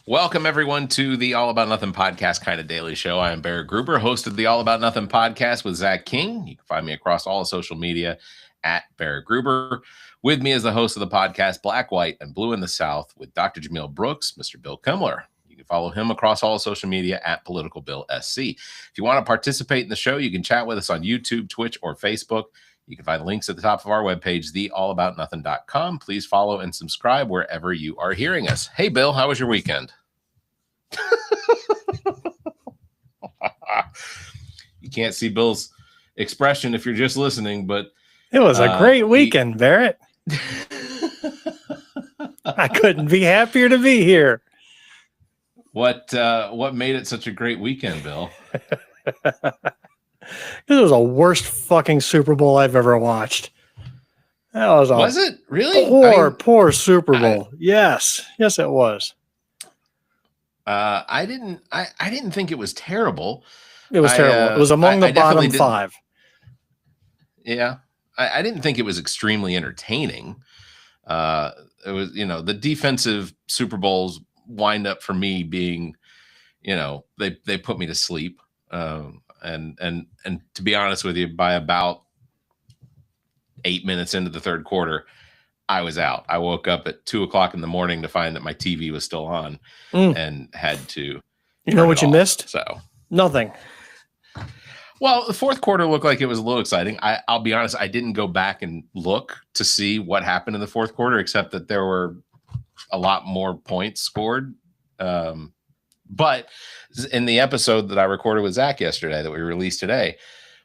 Welcome, everyone, to the All About Nothing podcast kind of daily show. I am Barrett Gruber, host of the All About Nothing podcast with Zach King. You can find me across all social media at Barrett Gruber. With me is the host of the podcast, Black, White, and Blue in the South, with Dr. Jamil Brooks, Mr. Bill Kimler. You can follow him across all social media at Political Bill SC. If you want to participate in the show, you can chat with us on YouTube, Twitch, or Facebook. You can find links at the top of our webpage, theallaboutnothing.com. Please follow and subscribe wherever you are hearing us. Hey, Bill, how was your weekend? You can't see Bill's expression if you're just listening, but it was a great weekend, Barrett. I couldn't be happier to be here. What made it such a great weekend, Bill? This was the worst fucking Super Bowl I've ever watched. Was it really poor Super Bowl? Yes, it was. I didn't think it was terrible. It was terrible. It was among the bottom five. Yeah, I didn't think it was extremely entertaining. It was, the defensive Super Bowls wind up for me being, they put me to sleep. And to be honest with you, by about 8 minutes into the third quarter, I was out. I woke up at 2:00 in the morning to find that my TV was still on and had to. You know what you missed? So nothing. Well, the fourth quarter looked like it was a little exciting. I'll be honest, I didn't go back and look to see what happened in the fourth quarter, except that there were a lot more points scored. But in the episode that I recorded with Zach yesterday that we released today,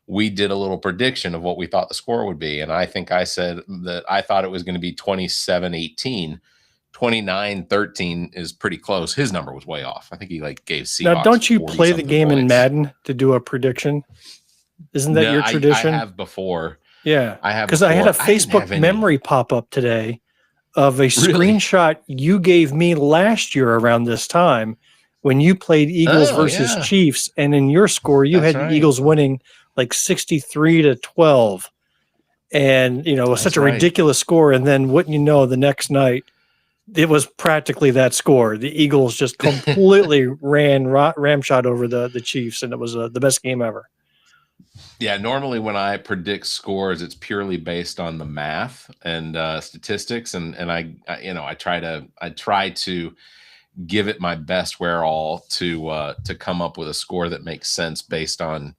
we did a little prediction of what we thought the score would be. And I think I said that I thought it was going to be 27-18. 29-13 is pretty close. His number was way off. I think he gave Seahawks. Now, don't you play the game in Madden to do a prediction? Isn't that your tradition? I have before. Yeah. I have because I had a Facebook memory pop up today of a screenshot you gave me last year around this time when you played Eagles versus Chiefs, and in your score you had the Eagles winning 63-12, and it was such a ridiculous score. And then wouldn't you know, the next night it was practically that score. The Eagles just completely ramshot over the Chiefs, and it was the best game ever. Yeah, normally when I predict scores, it's purely based on the math and statistics, and I try to give it my best wherewithal to come up with a score that makes sense based on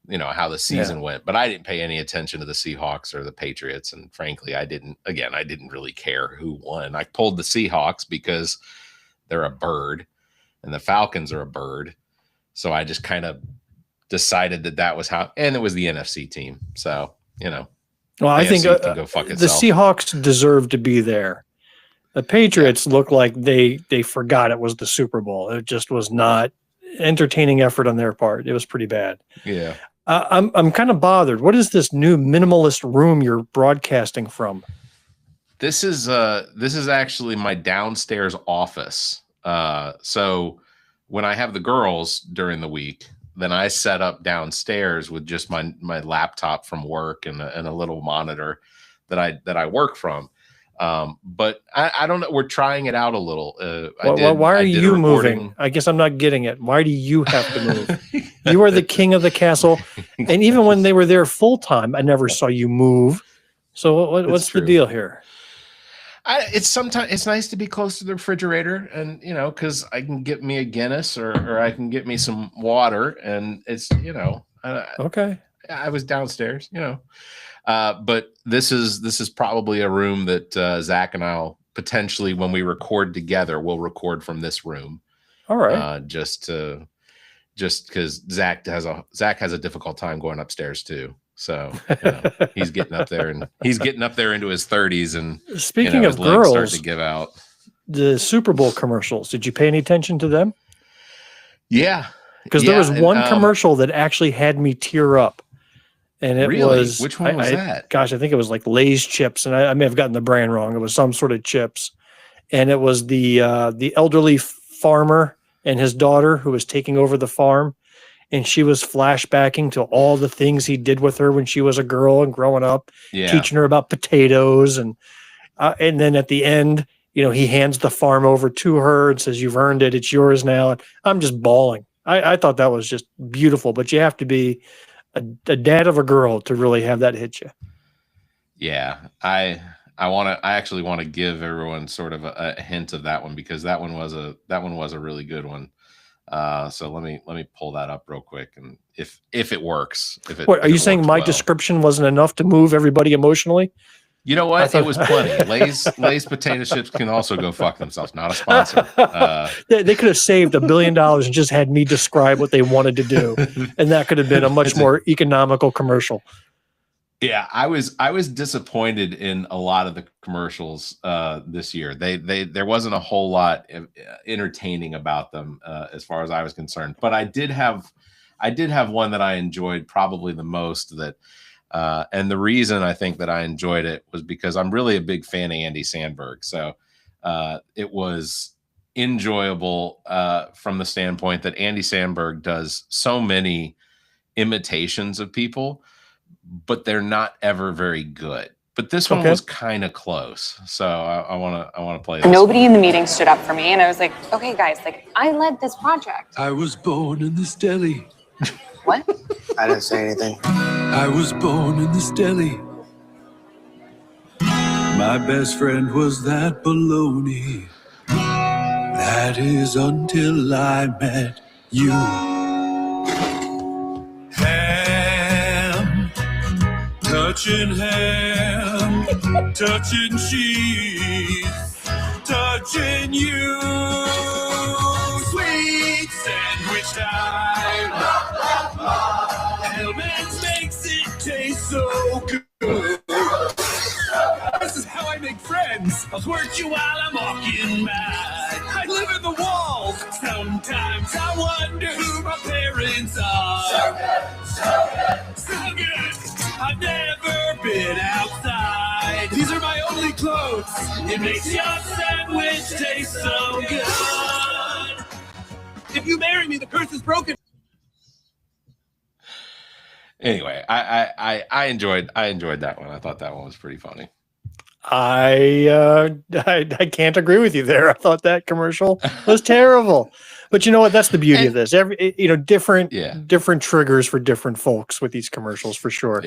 how the season went. But I didn't pay any attention to the Seahawks or the Patriots, and frankly, I didn't really care who won. I pulled the Seahawks because they're a bird, and the Falcons are a bird, so I just kind of decided that was how, and it was the NFC team. So well, I think the Seahawks deserve to be there. The Patriots look like they forgot it was the Super Bowl. It just was not entertaining effort on their part. It was pretty bad. Yeah. I'm kind of bothered. What is this new minimalist room you're broadcasting from? This is actually my downstairs office. So when I have the girls during the week, then I set up downstairs with just my laptop from work and a little monitor that I work from. But I don't know. We're trying it out a little. Why are you moving? I guess I'm not getting it. Why do you have to move? You are the king of the castle. And even when they were there full time, I never saw you move. So what's the deal here? It's nice to be close to the refrigerator, and because I can get me a Guinness or I can get me some water, and it's okay. I was downstairs, but this is probably a room that Zach and I'll potentially, when we record together, we'll record from this room. All right. Just because Zach has a difficult time going upstairs too. So he's getting up there into his 30s, and speaking of his legs girls, start to give out. The Super Bowl commercials. Did you pay any attention to them? Yeah, because there was one commercial that actually had me tear up. And it was, which one was that? Gosh, I think it was like Lay's chips, and I may have gotten the brand wrong. It was some sort of chips, and it was the elderly farmer and his daughter who was taking over the farm, and she was flashbacking to all the things he did with her when she was a girl and growing up, teaching her about potatoes, and then at the end, he hands the farm over to her and says, "You've earned it. It's yours now." And I'm just bawling. I thought that was just beautiful, but you have to be a dad of a girl to really have that hit you. Yeah, I actually want to give everyone sort of a hint of that one, because that one was a really good one. So let me pull that up real quick, and if it works, What, are you saying my description wasn't enough to move everybody emotionally? You know what? It was plenty. Lay's potato chips can also go fuck themselves. Not a sponsor. They could have saved $1 billion and just had me describe what they wanted to do, and that could have been a much more economical commercial. Yeah, I was disappointed in a lot of the commercials this year. There wasn't a whole lot entertaining about them as far as I was concerned. But I did have one that I enjoyed probably the most. And the reason I think that I enjoyed it was because I'm really a big fan of Andy Samberg. So it was enjoyable from the standpoint that Andy Samberg does so many imitations of people, but they're not ever very good. But this one was kind of close. So I want to play this. Nobody in the meeting stood up for me, and I was like, okay, guys, like, I led this project. I was born in this deli. What? I didn't say anything. I was born in this deli. My best friend was that baloney. That is until I met you. Ham, touching ham, touching cheese, touching you. Sweet sandwich time. Hellman's makes it taste so good. This is how I make friends. I'll squirt you while I'm walking by. I live in the walls. Sometimes I wonder who my parents are. So good, so good. I've never been outside. These are my only clothes. It makes your sandwich taste so good. If you marry me, the curse is broken. Anyway, I enjoyed that one. I thought that one was pretty funny. I can't agree with you there. I thought that commercial was terrible. But you know what? That's the beauty of this. Different triggers for different folks with these commercials, for sure.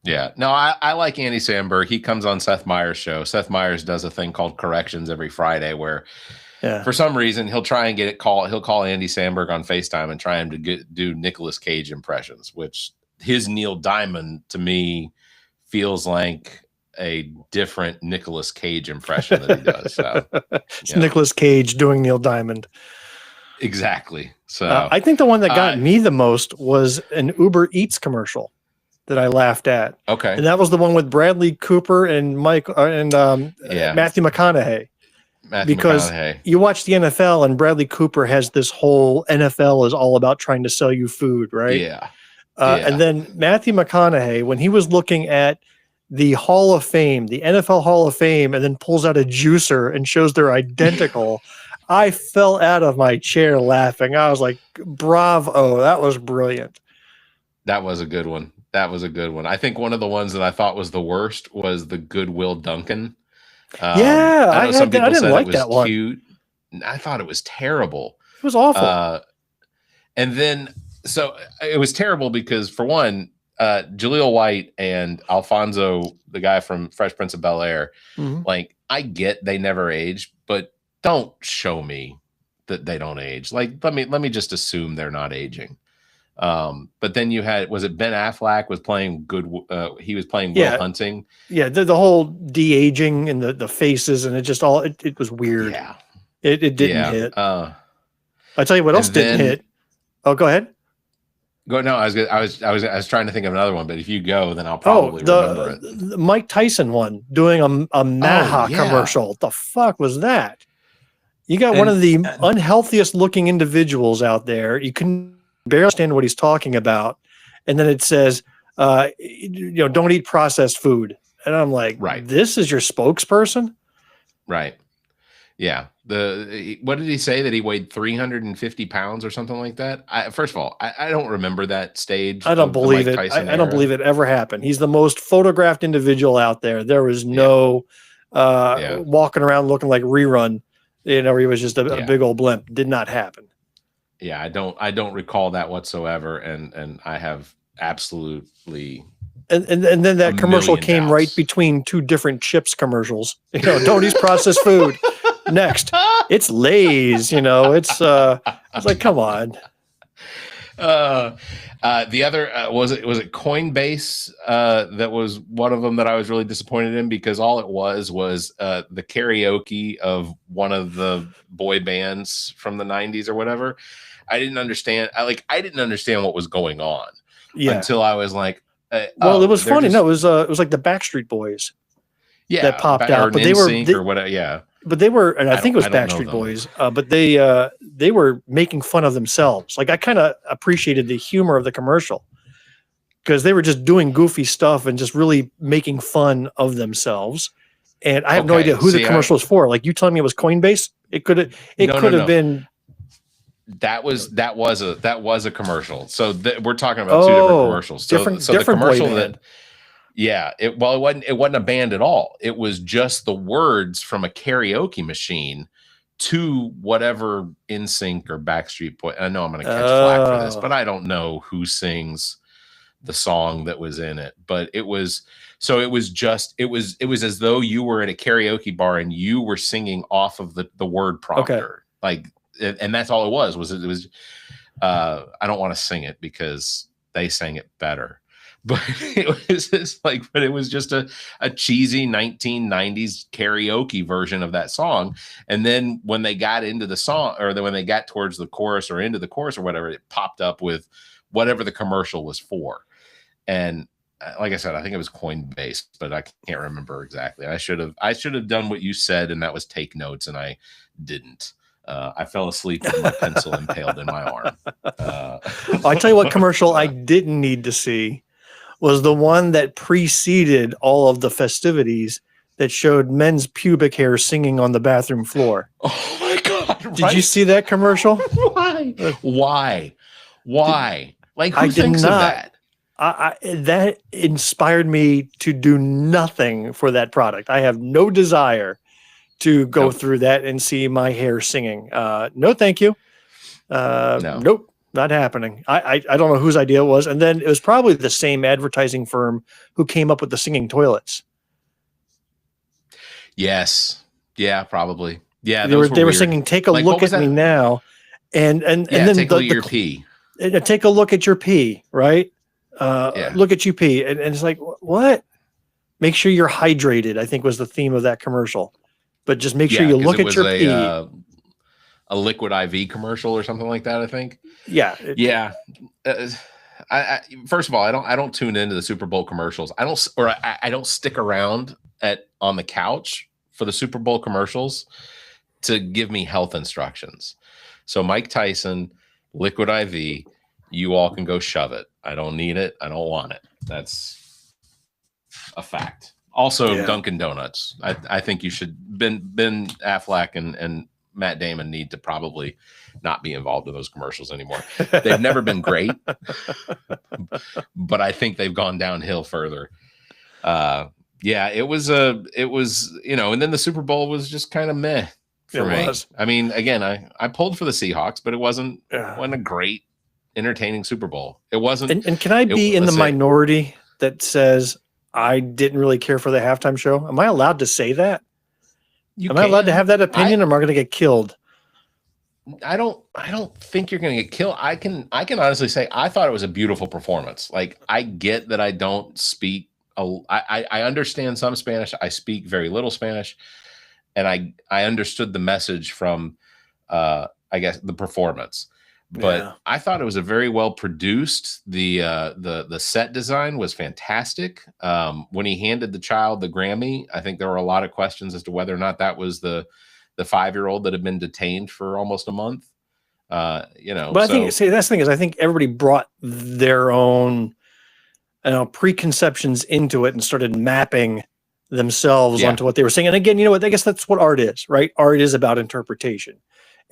Yeah. No, I like Andy Samberg. He comes on Seth Meyers' show. Seth Meyers does a thing called Corrections every Friday where for some reason he'll try and he'll call Andy Samberg on FaceTime and try him to do Nicolas Cage impressions, which his Neil Diamond to me feels like a different Nicolas Cage impression that he does. So it's Nicolas Cage doing Neil Diamond. Exactly. So I think the one that got me the most was an Uber Eats commercial that I laughed at. Okay. And that was the one with Bradley Cooper and Matthew McConaughey. Because you watch the NFL and Bradley Cooper has this whole NFL is all about trying to sell you food, right? Yeah. And then Matthew McConaughey, when he was looking at the Hall of Fame, the NFL Hall of Fame, and then pulls out a juicer and shows they're identical, I fell out of my chair laughing. I was like, bravo, that was brilliant. That was a good one. I think one of the ones that I thought was the worst was the Goodwill Duncan. I didn't like that one. Cute. I thought it was terrible. It was awful. And then, so it was terrible because, for one, Jaleel White and Alfonso, the guy from Fresh Prince of Bel-Air, like, I get they never age, but don't show me that they don't age. Like, let me just assume they're not aging. But then you had, was it Ben Affleck was playing he was playing Will Hunting. Yeah, the whole de-aging and the faces, and it just all it was weird. Yeah. It didn't hit. I'll tell you what else didn't hit. Oh, go ahead. No, I was trying to think of another one, but if you go, then I'll probably remember it. The Mike Tyson one doing a Maha commercial. What the fuck was that? You got one of the unhealthiest looking individuals out there. You can barely understand what he's talking about, and then it says, don't eat processed food. And I'm like, this is your spokesperson? Right. Yeah. What did he say, that he weighed 350 pounds or something like that? First of all, I don't remember that stage. I don't believe it. I don't believe it ever happened. He's the most photographed individual out there. There was no Yeah. walking around looking like Rerun, where he was just a big old blimp. Did not happen. Yeah, I don't recall that whatsoever, and I have absolutely. And then that commercial million came doubts. right between two different chips commercials. Tony's processed food. Next, it's Lay's. It's I was like, come on. The other was it Coinbase that was one of them that I was really disappointed in, because all it was the karaoke of one of the boy bands from the 90s or whatever. I didn't understand. I didn't understand what was going on until I was like, it was funny. No, it was like the Backstreet Boys. Yeah, that popped out, but they were or whatever. Yeah. But they were, and I think it was Backstreet Boys, but they were making fun of themselves. Like, I kind of appreciated the humor of the commercial, because they were just doing goofy stuff and just really making fun of themselves. And I have no idea who the commercial was for. Like, you telling me it was Coinbase? It could have been. That was a commercial. So we're talking about two different commercials. So the commercial that. Yeah, it wasn't a band at all. It was just the words from a karaoke machine to whatever NSYNC or Backstreet Boy. I know I'm going to catch flack for this, but I don't know who sings the song that was in it. But it was as though you were at a karaoke bar and you were singing off of the word prompter. Okay. And that's all it was. I don't want to sing it because they sang it better. But it was just a cheesy 1990s karaoke version of that song. And then when they got into the song, or when they got towards the chorus or into the chorus or whatever, it popped up with whatever the commercial was for. And like I said, I think it was Coinbase, but I can't remember exactly. I should have done what you said, and that was take notes, and I didn't. I fell asleep with my pencil impaled in my arm. I tell you what commercial I didn't need to see was the one that preceded all of the festivities that showed men's pubic hair singing on the bathroom floor. Oh my God. Did you see that commercial? Why? Like, who thinks of that? That inspired me to do nothing for that product. I have no desire to go through that and see my hair singing. No, thank you. Nope. Not happening. I don't know whose idea it was. And then it was probably the same advertising firm who came up with the singing toilets. Yes. Yeah, probably. Yeah. They were singing, "Take a look at me now." And then take a look at your pee. Take a look at your pee, right? Look at you pee. And it's like, what? Make sure you're hydrated, I think was the theme of that commercial. But just make sure you look at your pee. A liquid IV commercial or something like that, I think. Yeah. I first of all, I don't tune into the Super Bowl commercials. I don't stick around on the couch for the Super Bowl commercials to give me health instructions. So Mike Tyson, liquid IV, you all can go shove it. I don't need it. I don't want it. That's a fact. Also, Dunkin' Donuts. I think you should. Ben Affleck and Matt Damon need to probably not be involved in those commercials anymore. They've never been great, but I think they've gone downhill further. It was, and then the Super Bowl was just kind of meh for me. I mean, again, I pulled for the Seahawks, but it wasn't a great, entertaining Super Bowl. It wasn't. And can I be in the minority that says I didn't really care for the halftime show? Am I allowed to say that? Am I allowed to have that opinion, or am I going to get killed? I don't think you're going to get killed. I can honestly say I thought it was a beautiful performance. Like, I get that I don't speak. I understand some Spanish. I speak very little Spanish, and I understood the message from I guess the performance. But I thought it was a very well produced. The set design was fantastic. When he handed the child the Grammy, I think there were a lot of questions as to whether or not that was the 5-year-old that had been detained for almost a month. But I think that's the thing is I think everybody brought their own preconceptions into it and started mapping themselves onto what they were saying. And again, you know what? I guess that's what art is, right? Art is about interpretation.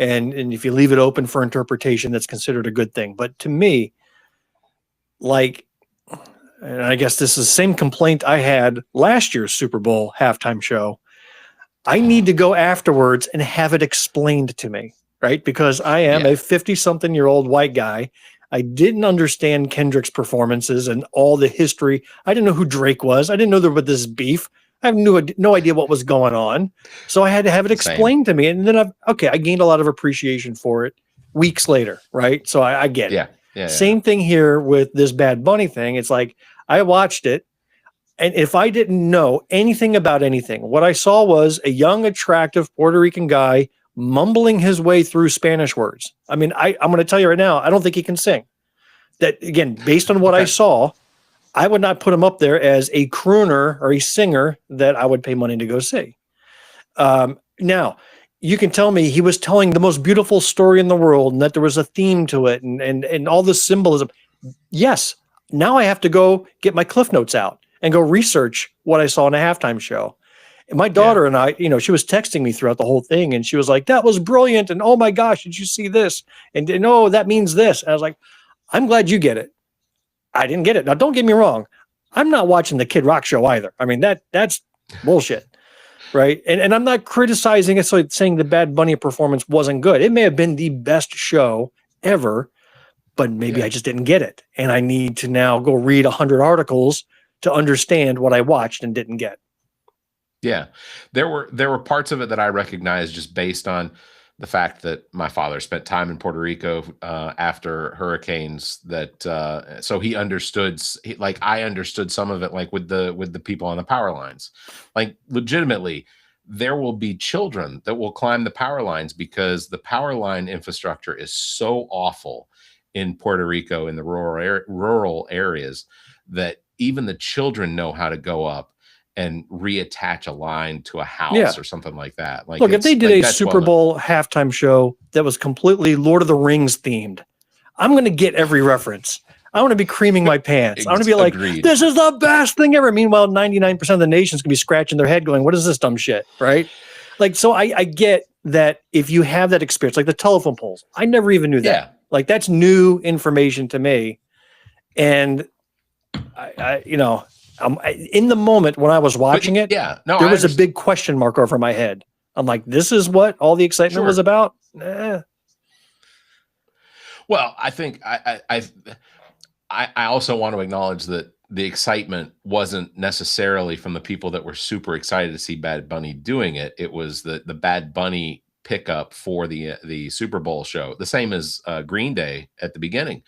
And if you leave it open for interpretation, that's considered a good thing. But to me, and I guess this is the same complaint I had last year's Super Bowl halftime show, I need to go afterwards and have it explained to me, right? Because I am a 50-something-year-old white guy. I didn't understand Kendrick's performances and all the history. I didn't know who Drake was. I didn't know there was this beef. I have no idea what was going on. So I had to have it explained to me. And then I gained a lot of appreciation for it weeks later, right? So I get it. Same thing here with this Bad Bunny thing. It's like I watched it, and if I didn't know anything about anything, what I saw was a young, attractive Puerto Rican guy mumbling his way through Spanish words. I mean, I'm going to tell you right now, I don't think he can sing. That, again, based on what I saw, I would not put him up there as a crooner or a singer that I would pay money to go see. Now, you can tell me he was telling the most beautiful story in the world and that there was a theme to it and all the symbolism. Yes, now I have to go get my Cliff Notes out and go research what I saw in a halftime show. And my daughter and I, she was texting me throughout the whole thing, and she was like, that was brilliant. And oh my gosh, did you see this? And no, that means this. And I was like, I'm glad you get it. I didn't get it. Now, don't get me wrong. I'm not watching the Kid Rock show either. I mean, that's bullshit. Right. And I'm not criticizing it, so saying the Bad Bunny performance wasn't good. It may have been the best show ever, but maybe I just didn't get it. And I need to now go read 100 articles to understand what I watched and didn't get. Yeah. There were parts of it that I recognized just based on the fact that my father spent time in Puerto Rico after hurricanes, that so he understood, like I understood some of it, like with the people on the power lines. Like legitimately, there will be children that will climb the power lines because the power line infrastructure is so awful in Puerto Rico, in the rural areas, that even the children know how to go up and reattach a line to a house or something like that. Like, look, if they did a Super Bowl halftime show that was completely Lord of the Rings themed, I'm going to get every reference. I want to be creaming my pants. I want to be like, this is the best thing ever. Meanwhile, 99% of the nation's going to be scratching their head going, what is this dumb shit? Right? Like, so I get that if you have that experience, like the telephone poles, I never even knew that. Yeah. Like, that's new information to me. And in the moment when I was watching it, there was a big question mark over my head. I'm like, this is what all the excitement was about? Well, I think I also want to acknowledge that the excitement wasn't necessarily from the people that were super excited to see Bad Bunny doing it. It was the Bad Bunny pickup for the Super Bowl show, the same as Green Day at the beginning.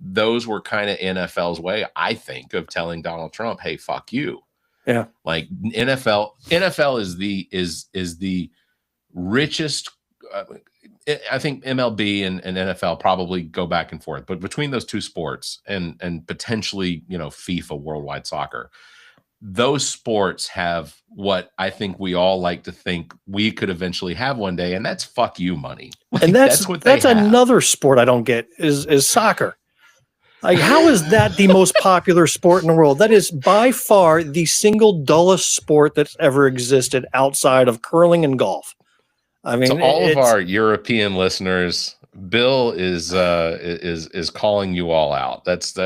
Those were kind of NFL's way, I think, of telling Donald Trump, "Hey, fuck you." Yeah, like NFL is the richest. I think MLB and NFL probably go back and forth, but between those two sports and potentially FIFA Worldwide Soccer, those sports have what I think we all like to think we could eventually have one day, and that's fuck you money. Like, and that's another sport I don't get is soccer. Like, how is that the most popular sport in the world? That is by far the single dullest sport that's ever existed outside of curling and golf. I mean, so all of our European listeners, Bill is calling you all out. That's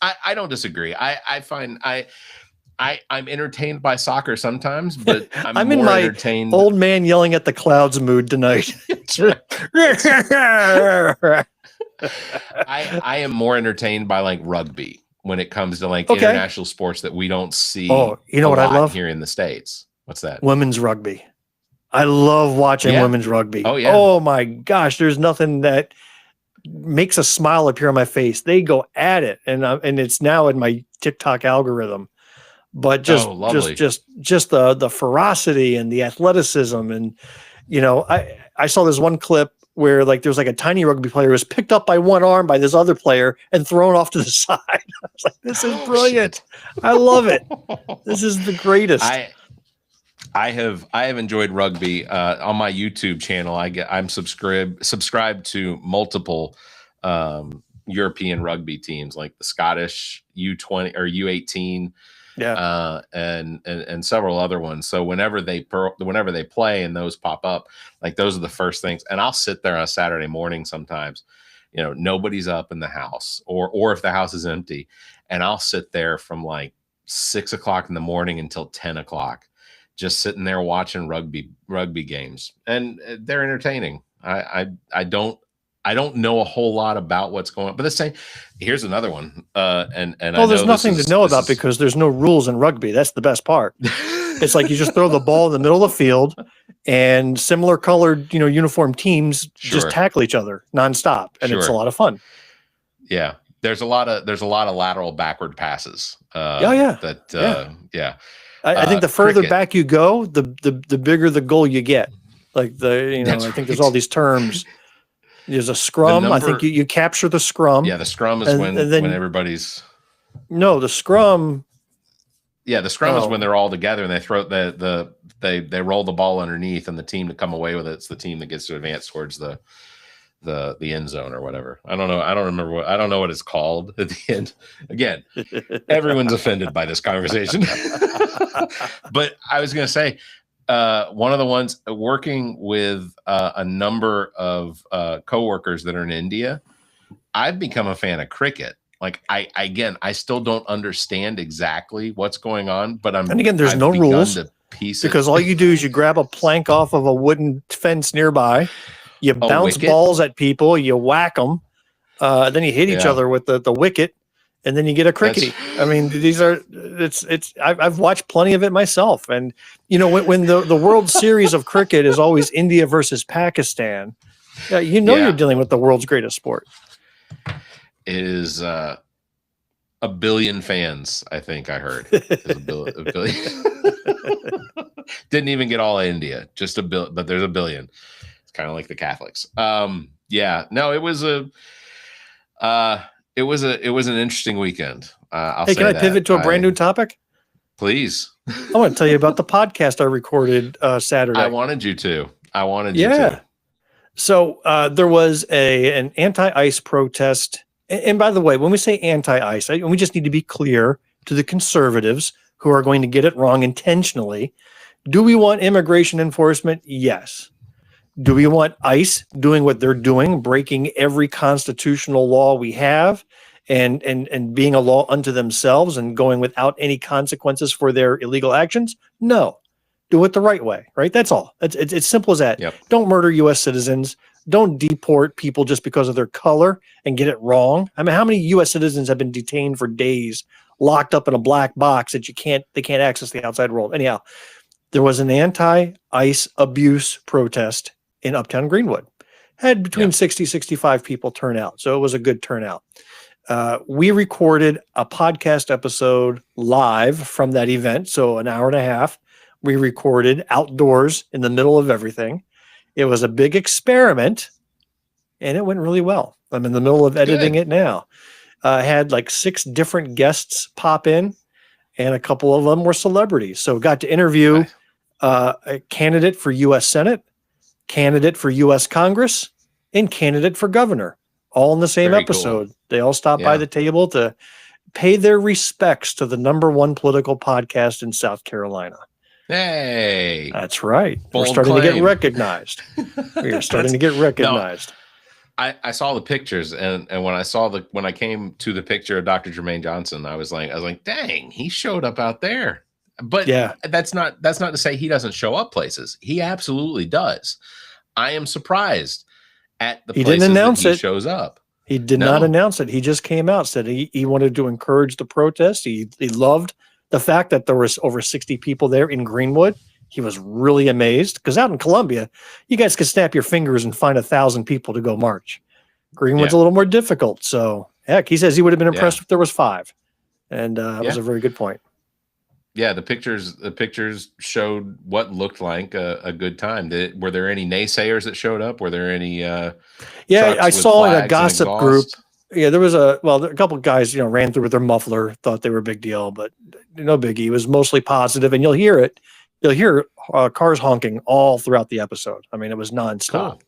I don't disagree. I find I'm entertained by soccer sometimes, but I'm in more my entertained. Old man yelling at the clouds mood tonight. I am more entertained by like rugby when it comes to like international sports that we don't see. Oh, you know what I love here in the States? What's that? Women's rugby. I love watching women's rugby. Oh yeah. Oh my gosh, there's nothing that makes a smile appear on my face. They go at it, and it's now in my TikTok algorithm. But just the ferocity and the athleticism, and I saw this one clip where like there's like a tiny rugby player who was picked up by one arm by this other player and thrown off to the side. I was like, this is brilliant. I love it. This is the greatest. I have enjoyed rugby on my YouTube channel. I'm subscribed to multiple European rugby teams, like the Scottish U20 or U18. And several other ones. So whenever they play and those pop up, like those are the first things. And I'll sit there on a Saturday morning sometimes, nobody's up in the house, or if the house is empty, and I'll sit there from like 6 o'clock in the morning until 10 o'clock, just sitting there watching rugby games, and they're entertaining. I don't know a whole lot about what's going on, but here's another one. And well, there's nothing to know about because there's no rules in rugby. That's the best part. It's like you just throw the ball in the middle of the field, and similar colored, uniform teams just tackle each other nonstop, and it's a lot of fun. Yeah, there's a lot of lateral backward passes. I think the further back you go, the bigger the goal you get. Like I think there's all these terms. There's a scrum. I think you capture the scrum. Yeah, the scrum is when everybody's. No, the scrum. Yeah, the scrum is when they're all together and they throw they roll the ball underneath, and the team to come away with it's the team that gets to advance towards the end zone or whatever. I don't know. I don't know what it's called at the end. Again, everyone's offended by this conversation. But I was going to say, one of the ones working with a number of coworkers that are in India, I've become a fan of cricket. Like I still don't understand exactly what's going on, but there's no rules because all you do is you grab a plank off of a wooden fence nearby, you bounce balls at people, you whack them, then you hit each other with the wicket, and then you get a crickety. I've watched plenty of it myself, and when the World Series of cricket is always India versus Pakistan, you're dealing with the world's greatest sport. Is a billion fans, I think I heard. A billion. Didn't even get all of India, just a billion, but there's a billion. It's kind of like the Catholics. It was an interesting weekend. Can I pivot to a brand new topic? Please. I want to tell you about the podcast I recorded Saturday. I wanted you to. So there was an anti-ICE protest. And by the way, when we say anti-ICE, we just need to be clear to the conservatives who are going to get it wrong intentionally. Do we want immigration enforcement? Yes. Do we want ICE doing what they're doing, breaking every constitutional law we have and being a law unto themselves and going without any consequences for their illegal actions? No. Do it the right way, right? That's all. It's simple as that. Yep. Don't murder U.S. citizens. Don't deport people just because of their color and get it wrong. I mean, how many U.S. citizens have been detained for days, locked up in a black box that they can't access the outside world? Anyhow, there was an anti-ICE abuse protest in Uptown Greenwood. Had between 60, 65 people turn out. So it was a good turnout. We recorded a podcast episode live from that event. So an hour and a half. We recorded outdoors in the middle of everything. It was a big experiment, and it went really well. I'm in the middle of editing it now. I had like 6 different guests pop in, and a couple of them were celebrities. So got to interview a candidate for U.S. Senate, candidate for U.S. Congress, and candidate for governor, all in the same episode. Cool. They all stopped by the table to pay their respects to the -- political podcast in South Carolina. Hey, that's right. We're starting to get recognized. We are starting to get recognized. No, I saw the pictures, and when I came to the picture of Dr. Jermaine Johnson, I was like, dang, he showed up out there. But that's not to say he doesn't show up places. He absolutely does. I am surprised at the places that he shows up. He did not announce it. He just came out, said he wanted to encourage the protest. He loved the fact that there was over 60 people there in Greenwood. He was really amazed because out in Columbia, you guys could snap your fingers and find 1,000 people to go march. Greenwood's a little more difficult. So heck, he says he would have been impressed if there was 5. And it was a very good point. Yeah, the pictures showed what looked like a good time. Were there any naysayers that showed up? Were there any I saw in a gossip group. Yeah, there was a couple of guys, ran through with their muffler, thought they were a big deal, but no biggie. It was mostly positive, and you'll hear it. You'll hear cars honking all throughout the episode. I mean, it was nonstop. Cool.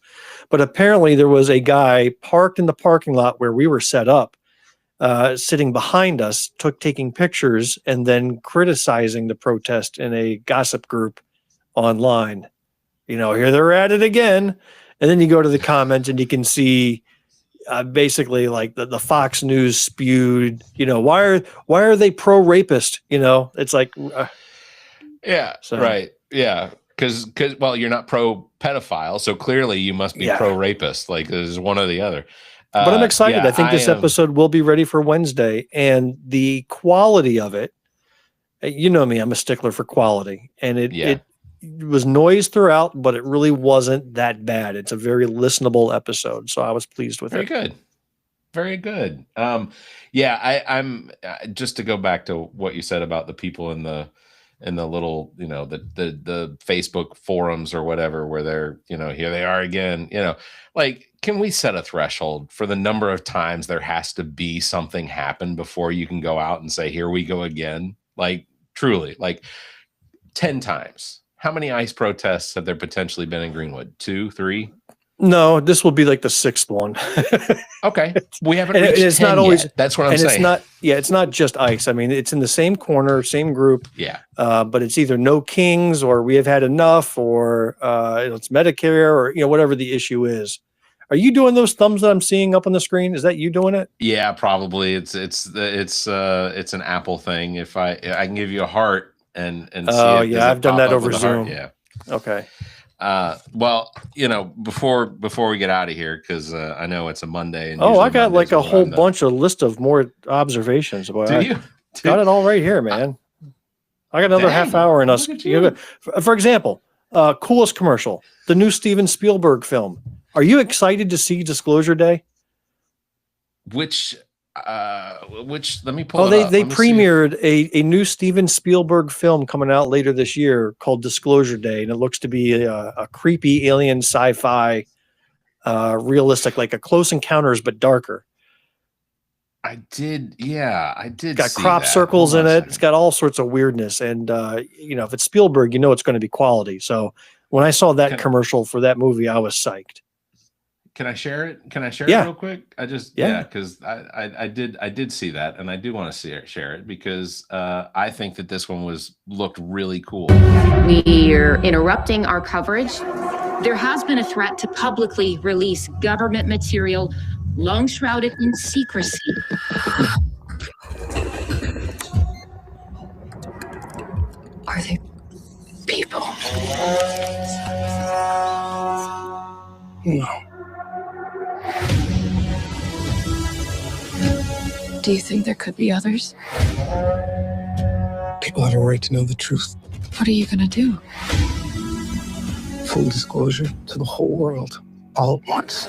But apparently there was a guy parked in the parking lot where we were set up, sitting behind us, taking pictures and then criticizing the protest in a gossip group online. Here they're at it again. And then you go to the comments and you can see basically like the Fox News spewed, why are they pro-rapist? It's like, Yeah. So- Right. Yeah. Because well, you're not pro pedophile, so clearly you must be Yeah. pro rapist. Like there's one or the other. But I'm excited. Yeah, I think this episode will be ready for Wednesday, and the quality of it. You know me, I'm a stickler for quality, and it was noise throughout, but it really wasn't that bad. It's a very listenable episode, so I was pleased with Very it. good. Very good. I'm just to go back to what you said about the people in the little, the Facebook forums or whatever, where they're, here they are again, like, can we set a threshold for the number of times there has to be something happen before you can go out and say, here we go again? Like, truly, like 10 times. How many ICE protests have there potentially been in Greenwood? 2, 3? No, this will be like the 6th one. Okay. We haven't And reached it's 10 not always yet. That's what I'm and saying. it's not it's not just ICE. I mean, it's in the same corner, same group. Yeah. But it's either no kings or we have had enough or it's Medicare or whatever the issue is. Are you doing those thumbs that I'm seeing up on the screen? Is that you doing it? Yeah, probably. It's an Apple thing. If I can give you a heart and see it, does it I've done pop that up over with a heart? Zoom. Yeah. Okay. Well, before we get out of here, because I know it's a Monday. And Oh, I usually got Mondays like a are whole on the- bunch of list of more observations. Boy, Do I you? got it all right here, man. I got another Dang, half hour in us. look at you. For example, coolest commercial, the new Steven Spielberg film. Are you excited to see Disclosure Day? Which let me pull Oh, it they up. they Let me see. premiered a new Steven Spielberg film coming out later this year called Disclosure Day, and it looks to be a creepy alien sci-fi, realistic, like a Close Encounters but darker. I did. Yeah, I did. It's got see crop that. circles Hold in on a it. It's second. got all sorts of weirdness, and if it's Spielberg, it's going to be quality. So when I saw that Can- commercial for that movie, I was psyched. Can I share it? Can I share Yeah. it real quick? Yeah. Because I did see that, and I do want to share it because I think that this one looked really cool. We're interrupting our coverage. There has been a threat to publicly release government material long shrouded in secrecy. Are they people? No. Do you think there could be others? People have a right to know the truth. What are you gonna do? Full disclosure to the whole world, all at once.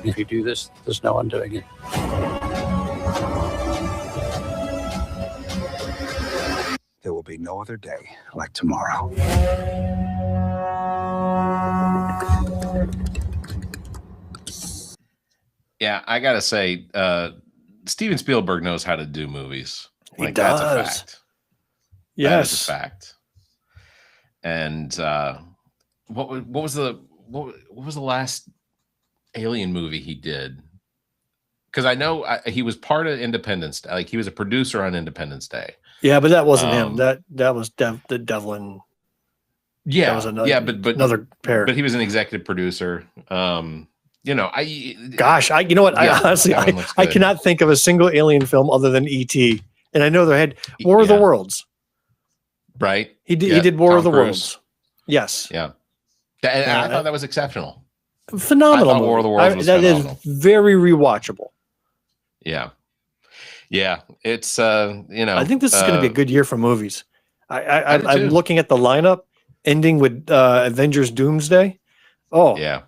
If you do this, there's no undoing it. There will be no other day like tomorrow. Yeah, I gotta say, Steven Spielberg knows how to do movies. He That's a does. fact. That is Yes. a fact. And what was the last Alien movie he did? Because I know he was part of Independence Day. Like he was a producer on Independence Day. Yeah, but that wasn't him. Um, That was the Devlin. Yeah, That was another, yeah, but another pair. but he was an executive producer. Gosh, you know what? Yeah, I honestly, that one looks I good. cannot think of a single alien film other than E.T. And I know they had War of the Yeah. Worlds. right? He did. Yeah, He did War of Tom the Cruise. Worlds. Yes, Yeah, and I thought that was exceptional. phenomenal. I thought War of the movie. Worlds was that is phenomenal. very rewatchable. Yeah, it's I think this is going to be a good year for movies. I do I'm too. looking at the lineup, ending with Avengers Doomsday. Oh, yeah,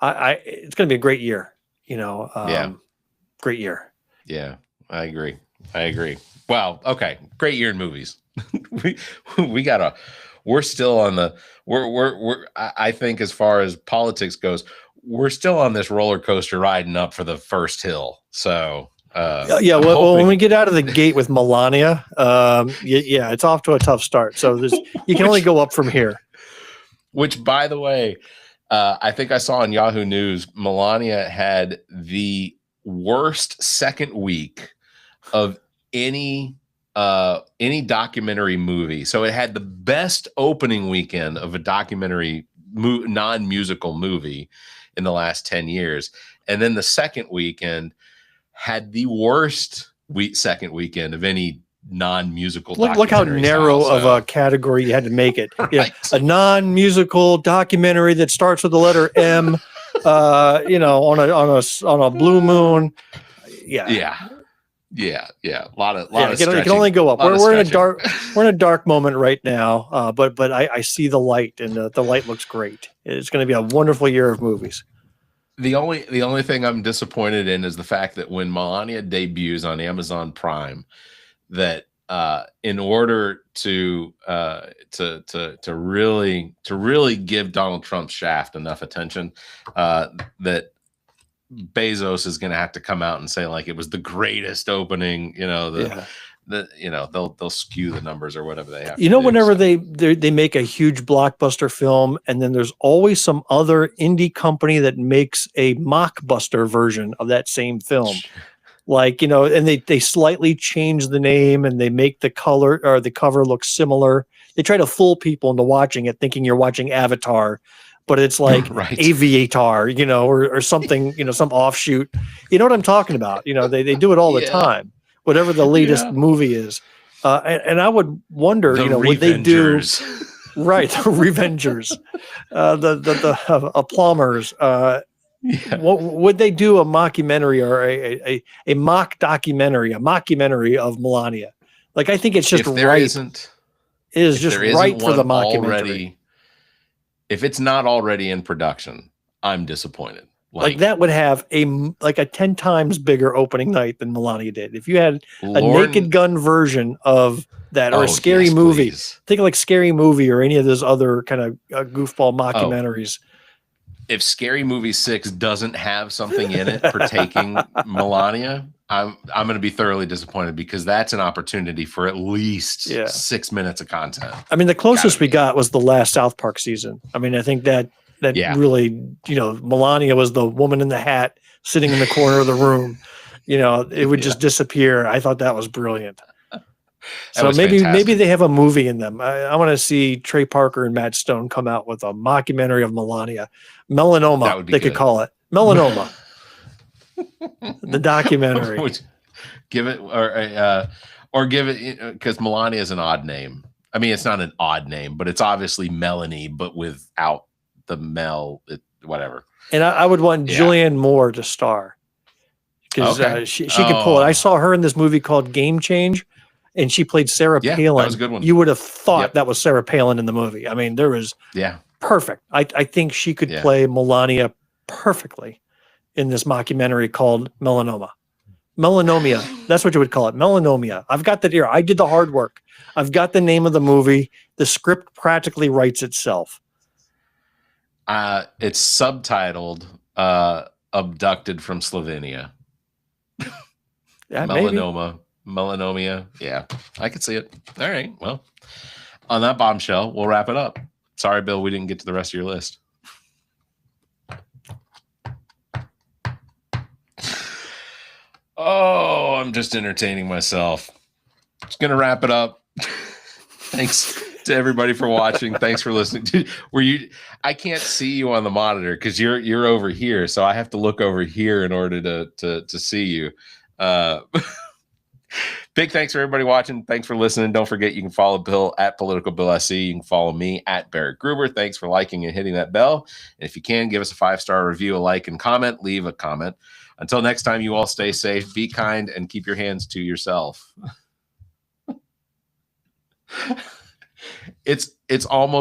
it's going to be a great year. Yeah. Great year. yeah. I agree. Wow. Okay, great year in movies. We're still on the I think as far as politics goes, we're still on this roller coaster riding up for the first hill. So Yeah. I'm Well, when hoping- we get out of the gate with Melania, it's off to a tough start. So you can only go up from here. which by the way, I think I saw on Yahoo News, Melania had the worst second week of any documentary movie. So it had the best opening weekend of a documentary non-musical movie in the last 10 years. And then the second weekend had the worst second weekend of any non-musical. Look how narrow of a category you had to make it. Right. Yeah, a non-musical documentary that starts with the letter M. On a blue moon. Yeah. A lot of it can only go up. We're in a dark moment right now. But I see the light, and the light looks great. It's going to be a wonderful year of movies. The only thing I'm disappointed in is the fact that when Melania debuts on Amazon Prime, that in order to really give Donald Trump's shaft enough attention, that Bezos is going to have to come out and say like it was the greatest opening. They'll skew the numbers or whatever they have. Whenever they make a huge blockbuster film, and then there's always some other indie company that makes a mockbuster version of that same film. And they slightly change the name, and they make the color or the cover look similar. They try to fool people into watching it, thinking you're watching Avatar, but it's like Aviator, or something, some offshoot. You know what I'm talking about? They do it all the time, whatever the latest movie is. And I would wonder, would they do the Revengers, the plumbers, what would they do a mockumentary or a mock documentary, a mockumentary of Melania? Like, I think it's just right. It is just right for the mockumentary. If it's not already in production, I'm disappointed. Like that would have a 10 times bigger opening night than Melania did. If you had a Naked Gun version of that, or a Scary Movie, think like Scary Movie or any of those other kind of goofball mockumentaries. If Scary Movie 6 doesn't have something in it for taking Melania, I'm going to be thoroughly disappointed, because that's an opportunity for at least 6 minutes of content. I mean, the closest we got was the last South Park season. I mean, I think that really, Melania was the woman in the hat sitting in the corner of the room. It would just disappear. I thought that was brilliant. So maybe they have a movie in them. I want to see Trey Parker and Matt Stone come out with a mockumentary of Melania. Melanoma, they could call it. Melanoma. The documentary. Give it, or give it, because Melania is an odd name. I mean, it's not an odd name, but it's obviously Melanie, but without the whatever. And I would want Julianne Moore to star, because she could pull it. I saw her in this movie called Game Change, and she played Sarah Palin. That was a good one. You would have thought that was Sarah Palin in the movie. I mean, there was perfect. I think she could play Melania perfectly in this mockumentary called Melanoma. Melanomia. That's what you would call it. Melanomia. I've got that here. I did the hard work. I've got the name of the movie. The script practically writes itself. It's subtitled Abducted from Slovenia. Melanoma. Maybe. Melanomia. Yeah, I could see it. All right. Well, on that bombshell, we'll wrap it up. Sorry, Bill, we didn't get to the rest of your list. Oh, I'm just entertaining myself. Just going to wrap it up. Thanks to everybody for watching. Thanks for listening. I can't see you on the monitor because you're over here, so I have to look over here in order to see you. Big thanks for everybody watching. Thanks for listening. Don't forget, you can follow Bill at Political Bill SC. You can follow me at Barrett Gruber. Thanks for liking and hitting that bell. And if you can, give us a 5-star review, a like, and comment. Leave a comment. Until next time, you all stay safe, be kind, and keep your hands to yourself. It's almost